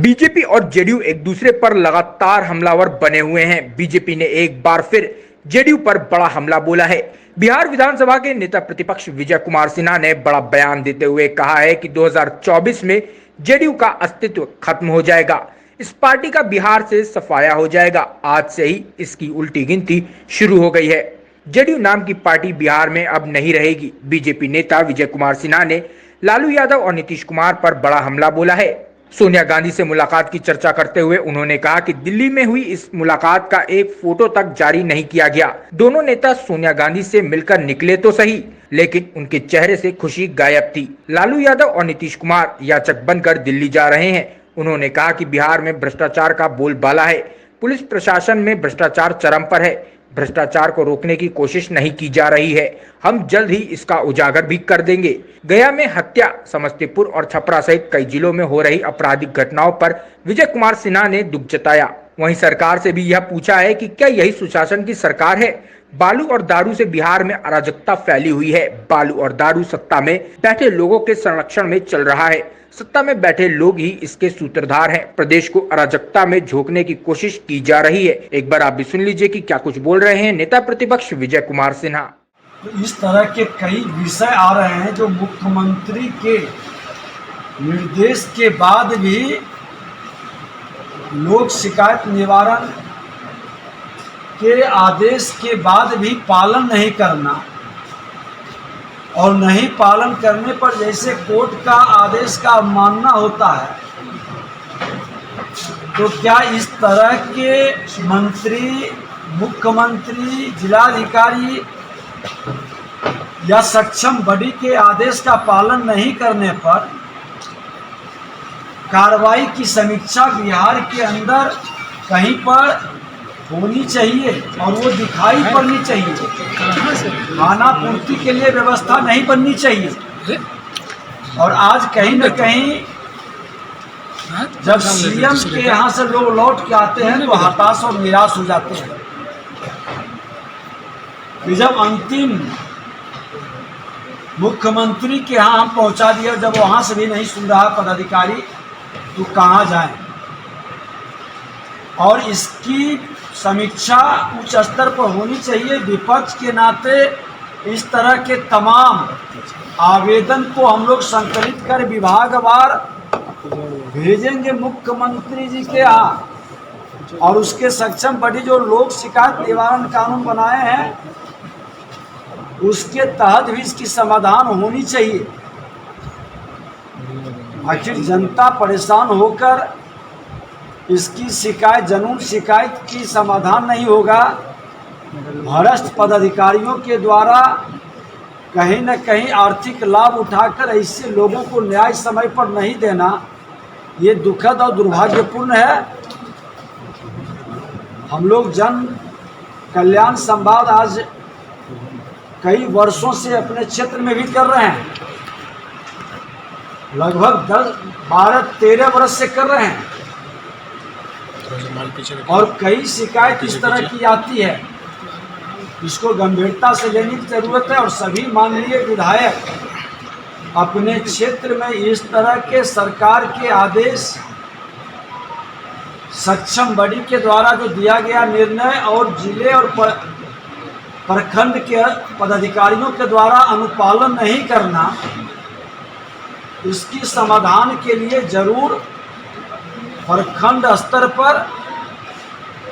BJP और JDU एक दूसरे पर लगातार हमलावर बने हुए हैं। बीजेपी ने एक बार फिर जेडीयू पर बड़ा हमला बोला है। बिहार विधानसभा के नेता प्रतिपक्ष विजय कुमार सिन्हा ने बड़ा बयान देते हुए कहा है कि 2024 में जेडीयू का अस्तित्व खत्म हो जाएगा। इस पार्टी का बिहार से सफाया हो जाएगा। आज से ही इसकी उल्टी गिनती शुरू हो गई है। जेडीयू नाम की पार्टी बिहार में अब नहीं रहेगी। बीजेपी नेता विजय कुमार सिन्हा ने लालू यादव और नीतीश कुमार पर बड़ा हमला बोला है। सोनिया गांधी से मुलाकात की चर्चा करते हुए उन्होंने कहा कि दिल्ली में हुई इस मुलाकात का एक फोटो तक जारी नहीं किया गया। दोनों नेता सोनिया गांधी से मिलकर निकले तो सही, लेकिन उनके चेहरे से खुशी गायब थी। लालू यादव और नीतीश कुमार याचक बनकर दिल्ली जा रहे हैं। उन्होंने कहा कि बिहार में भ्रष्टाचार का बोलबाला है। पुलिस प्रशासन में भ्रष्टाचार चरम पर है। भ्रष्टाचार को रोकने की कोशिश नहीं की जा रही है। हम जल्द ही इसका उजागर भी कर देंगे। गया में हत्या, समस्तीपुर और छपरा सहित कई जिलों में हो रही आपराधिक घटनाओं पर विजय कुमार सिन्हा ने दुख जताया। वहीं सरकार से भी यह पूछा है कि क्या यही सुशासन की सरकार है। बालू और दारू से बिहार में अराजकता फैली हुई है। बालू और दारू सत्ता में बैठे लोगों के संरक्षण में चल रहा है। सत्ता में बैठे लोग ही इसके सूत्रधार हैं। प्रदेश को अराजकता में झोंकने की कोशिश की जा रही है। एक बार आप भी सुन लीजिए कि क्या कुछ बोल रहे हैं नेता प्रतिपक्ष विजय कुमार सिन्हा। तो इस तरह के कई विषय आ रहे हैं जो मुख्यमंत्री के निर्देश के बाद भी लोक शिकायत निवारण के आदेश के बाद भी पालन नहीं करना, और नहीं पालन करने पर जैसे कोर्ट का आदेश का अवमानना होता है, तो क्या इस तरह के मंत्री, मुख्यमंत्री, जिलाधिकारी या सक्षम बॉडी के आदेश का पालन नहीं करने पर कार्रवाई की समीक्षा बिहार के अंदर कहीं पर होनी चाहिए और वो दिखाई पड़नी चाहिए। खाना पूर्ति के लिए व्यवस्था नहीं बननी चाहिए। और आज कहीं न कहीं जब सीएम के यहाँ से लोग लौट के आते हैं तो हताश और निराश हो जाते हैं कि जब अंतिम मुख्यमंत्री के यहाँ हम पहुँचा दिए, जब वहाँ से भी नहीं सुन रहा पदाधिकारी, तो कहाँ जाएं। और इसकी समीक्षा उच्च स्तर पर होनी चाहिए। विपक्ष के नाते इस तरह के तमाम आवेदन को हम लोग संकलित कर विभागवार भेजेंगे मुख्यमंत्री जी के यहाँ, और उसके सक्षम बॉडी जो लोक शिकायत निवारण कानून बनाए हैं उसके तहत भी इसकी समाधान होनी चाहिए। आखिर जनता परेशान होकर इसकी शिकायत, जनून शिकायत की समाधान नहीं होगा। भ्रष्ट पदाधिकारियों के द्वारा कहीं न कहीं आर्थिक लाभ उठाकर ऐसे लोगों को न्याय समय पर नहीं देना, ये दुखद और दुर्भाग्यपूर्ण है। हम लोग जन कल्याण संवाद आज कई वर्षों से अपने क्षेत्र में भी कर रहे हैं, लगभग 12-13 वर्ष से कर रहे हैं, और कई शिकायत इस तरह की आती है। इसको गंभीरता से लेने की जरूरत है। और सभी माननीय विधायक अपने क्षेत्र में इस तरह के सरकार के आदेश, सक्षम बॉडी के द्वारा जो दिया गया निर्णय और जिले और प्रखंड के पदाधिकारियों के द्वारा अनुपालन नहीं करना, इसकी समाधान के लिए जरूर प्रखंड स्तर पर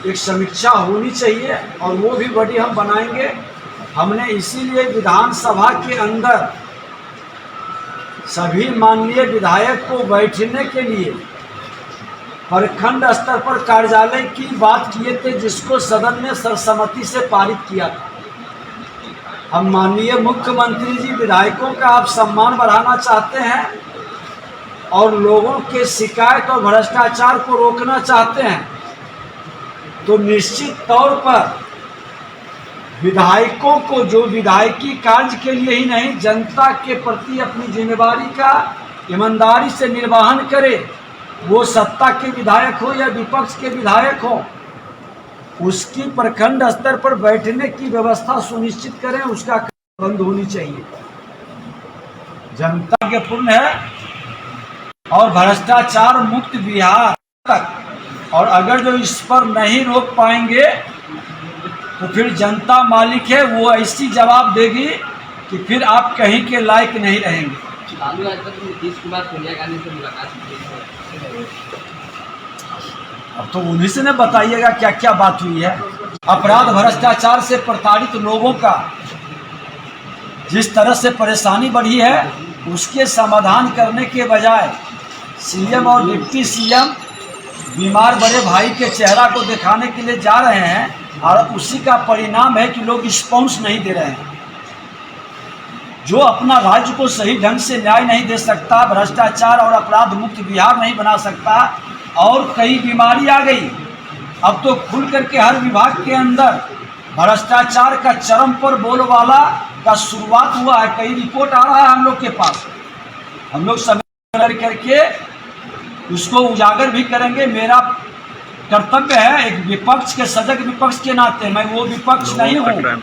एक समीक्षा होनी चाहिए, और वो भी बॉडी हम बनाएंगे। हमने इसीलिए विधानसभा के अंदर सभी माननीय विधायक को बैठने के लिए प्रखंड स्तर पर कार्यालय की बात किए थे, जिसको सदन ने सर्वसम्मति से पारित किया था। हम माननीय मुख्यमंत्री जी विधायकों का आप सम्मान बढ़ाना चाहते हैं और लोगों के शिकायत और भ्रष्टाचार को रोकना चाहते हैं, तो निश्चित तौर पर विधायकों को, जो विधायकी कार्य के लिए ही नहीं जनता के प्रति अपनी जिम्मेदारी का ईमानदारी से निर्वहन करे, वो सत्ता के विधायक हो या विपक्ष के विधायक हो, उसकी प्रखंड स्तर पर बैठने की व्यवस्था सुनिश्चित करें। उसका बंद होनी चाहिए। जनता के पूर्ण है और भ्रष्टाचार मुक्त बिहार तक। और अगर जो इस पर नहीं रोक पाएंगे तो फिर जनता मालिक है, वो ऐसी जवाब देगी कि फिर आप कहीं के लायक नहीं रहेंगे। लालू यादव ने नीतीश कुमार सोनिया गांधी से मुलाकात की। अब तो उन्हीं से न बताइएगा क्या क्या बात हुई है। अपराध भ्रष्टाचार से प्रताड़ित लोगों का जिस तरह से परेशानी बढ़ी है, उसके समाधान करने के बजाय सीएम और डिप्टी सीएम बीमार बड़े भाई के चेहरा को दिखाने के लिए जा रहे हैं, और उसी का परिणाम है कि लोग रिस्पॉन्स नहीं दे रहे हैं। जो अपना राज्य को सही ढंग से न्याय नहीं दे सकता, भ्रष्टाचार और अपराध मुक्त बिहार नहीं बना सकता, और कई बीमारी आ गई। अब तो खुल करके हर विभाग के अंदर भ्रष्टाचार का चरम पर बोलबाला का शुरुआत हुआ है। कई रिपोर्ट आ रहा है हम लोग के पास, हम लोग समय करके उसको उजागर भी करेंगे। मेरा कर्तव्य है एक विपक्ष के सजग विपक्ष के नाते, मैं वो विपक्ष नहीं हूँ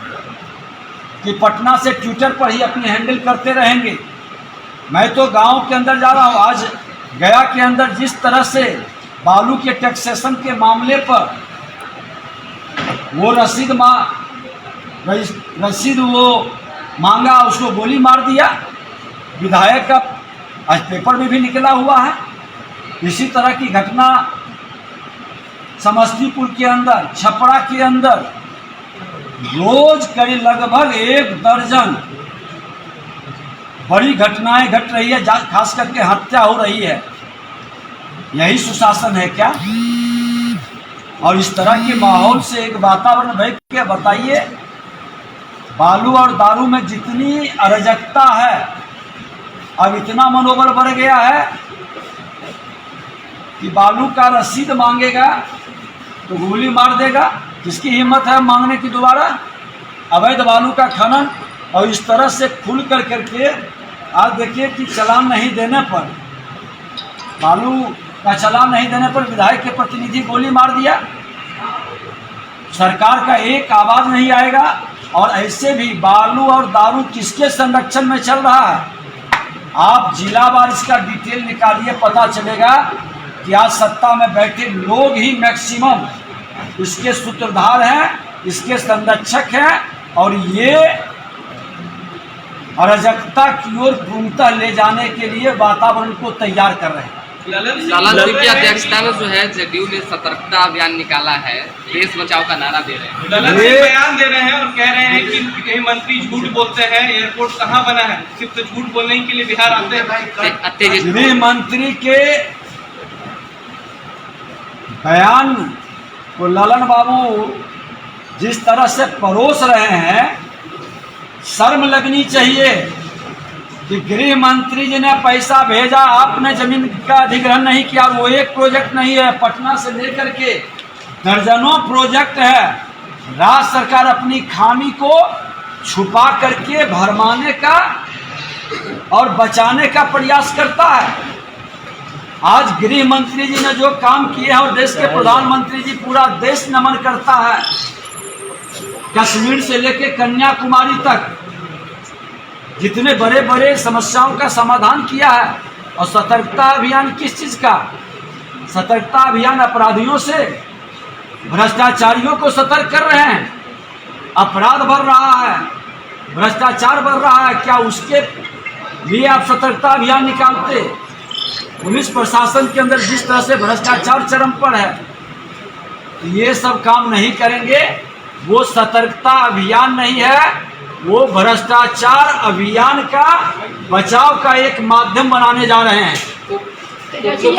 कि पटना से ट्विटर पर ही अपनी हैंडल करते रहेंगे। मैं तो गांव के अंदर जा रहा हूँ। आज गया के अंदर जिस तरह से बालू के टैक्सेशन के मामले पर वो रसीद वो मांगा, उसको गोली मार दिया विधायक का, आज पेपर में भी निकला हुआ है। इसी तरह की घटना समस्तीपुर के अंदर, छपरा के अंदर रोज करीब लगभग 1 दर्जन बड़ी घटनाएं घट रही है, खास करके हत्या हो रही है। यही सुशासन है क्या? और इस तरह के माहौल से एक वातावरण भाई क्या बताइए, बालू और दारू में जितनी अराजकता है, अब इतना मनोबल बढ़ गया है कि बालू का रसीद मांगेगा तो गोली मार देगा। किसकी हिम्मत है मांगने की दोबारा? अवैध बालू का खनन, और इस तरह से खुल कर करके आज देखिए कि चालान नहीं देने पर, बालू का चालान नहीं देने पर विधायक के प्रतिनिधि गोली मार दिया। सरकार का एक आवाज नहीं आएगा। और ऐसे भी बालू और दारू किसके संरक्षण में चल रहा है? आप जिलावार इसका डिटेल निकालिए, पता चलेगा कि आज सत्ता में बैठे लोग ही मैक्सिमम इसके सूत्रधार हैं, इसके संरक्षक हैं, और ये अराजकता की ओर पूर्णतः ले जाने के लिए वातावरण को तैयार कर रहे हैं। लालन सिंह की अध्यक्षता में जो है जदयू ने सतर्कता अभियान निकाला है, देश बचाओ का नारा दे रहे हैं। लालन सिंह बयान दे रहे हैं और कह रहे हैं कि कई मंत्री झूठ बोलते हैं, एयरपोर्ट कहाँ बना है, सिर्फ झूठ बोलने के लिए बिहार आते हैं। गृह मंत्री के बयान को ललन बाबू जिस तरह से परोस रहे हैं, शर्म लगनी चाहिए कि गृह मंत्री जी ने पैसा भेजा, आपने जमीन का अधिग्रहण नहीं किया। वो एक प्रोजेक्ट नहीं है, पटना से लेकर के दर्जनों प्रोजेक्ट है। राज्य सरकार अपनी खामी को छुपा करके भरमाने का और बचाने का प्रयास करता है। आज गृह मंत्री जी ने जो काम किए हैं, और देश के प्रधानमंत्री जी पूरा देश नमन करता है, कश्मीर से लेकर कन्याकुमारी तक जितने बड़े बड़े समस्याओं का समाधान किया है। और सतर्कता अभियान किस चीज़ का? सतर्कता अभियान अपराधियों से, भ्रष्टाचारियों को सतर्क कर रहे हैं। अपराध बढ़ रहा है, भ्रष्टाचार बढ़ रहा है, क्या उसके लिए आप सतर्कता अभियान निकालते? पुलिस प्रशासन के अंदर जिस तरह से भ्रष्टाचार चरम पर है, ये सब काम नहीं करेंगे। वो सतर्कता अभियान नहीं है, वो भ्रष्टाचार अभियान का बचाव का एक माध्यम बनाने जा रहे हैं। तेजस्वी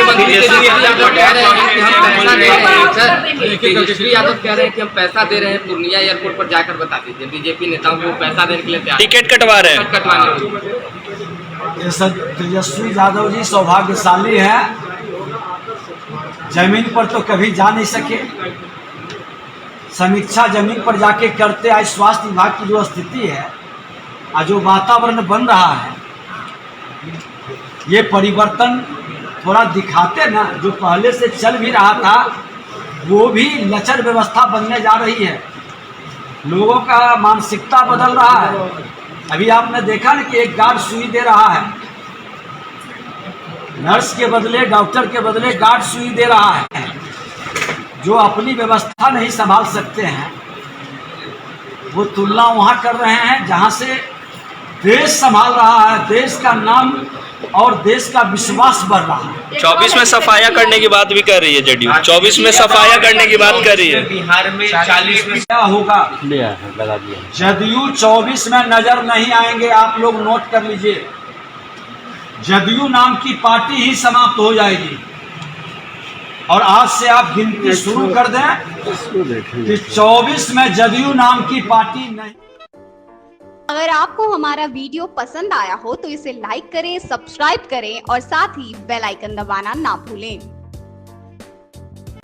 यादव कह रहे हैं कि हम पैसा दे रहे हैं, पूर्णिया एयरपोर्ट पर जाकर बता दीजिए। बीजेपी नेताओं को पैसा देने के लिए तैयार, टिकट कटवा रहे हैं। तेजस्वी यादव जी सौभाग्यशाली हैं, जमीन पर तो कभी जा नहीं सके। समीक्षा जमीन पर जाके करते। आज स्वास्थ्य विभाग की जो स्थिति है, आज जो वातावरण बन रहा है, ये परिवर्तन थोड़ा दिखाते ना। जो पहले से चल भी रहा था, वो भी लचर व्यवस्था बनने जा रही है। लोगों का मानसिकता बदल रहा है। अभी आपने देखा ना कि एक गार्ड सुई दे रहा है, नर्स के बदले, डॉक्टर के बदले गार्ड सुई दे रहा है, जो अपनी व्यवस्था नहीं संभाल सकते हैं वो तुलना वहाँ कर रहे हैं जहाँ से देश संभाल रहा है, देश का नाम और देश का विश्वास बढ़ रहा है। 24 में सफाया करने की बात भी कर रही है जदयू, 24 में सफाया करने की बात कर रही है। बिहार में 40 में क्या होगा, लगा दिया जदयू 24 में नजर नहीं आएंगे। आप लोग नोट कर लीजिए, जदयू नाम की पार्टी ही समाप्त हो जाएगी। और आज से आप गिनती शुरू कर दें कि 24 में जदयू नाम की पार्टी नहीं। अगर आपको हमारा वीडियो पसंद आया हो तो इसे लाइक करें, सब्सक्राइब करें और साथ ही बेल आइकन दबाना ना भूलें।